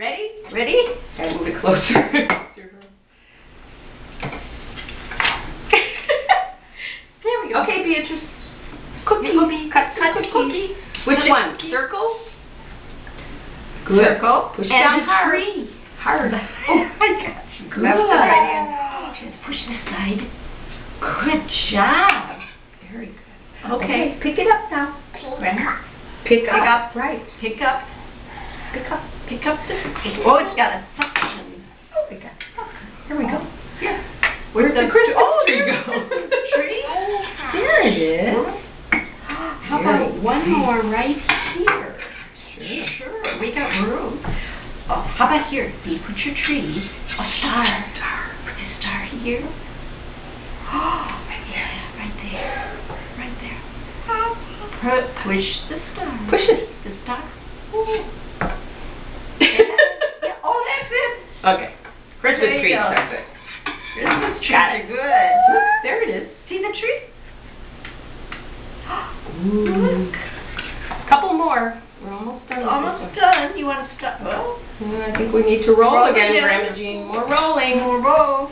Ready? Ready? Gotta move it closer. There we go. Okay, Beatrice. Cookie. Cut the cookie. Which Cut one? cookie. Circle? Good. Circle. Push and down the hard. tree. Hard. Oh, I got you. Good. That was the right hand. Just push this side. Good job. Very good. Okay, pick it up now. Pick up. Right. Pick up. Pick up. Pick up the. Oh, it's got a suction. Oh, we got suction. Here we go. Here. Where's the Christmas tree There go? the tree. There it is. How about one more right here? Sure. We got room. Oh, how about here? You put your tree. A star. Put a star here. Oh, yeah, right there. Right there. Push the star. Push it. The star. Yeah. Oh, that's it. Okay. Christmas There you tree. go. That's it. Christmas trees Got are it. good. There it is. See the tree? Ooh. Couple more. We're almost done. Almost done. You want to stop? Well, I think we need to roll again, Yeah. Grandma Jean. More rolling. more roll.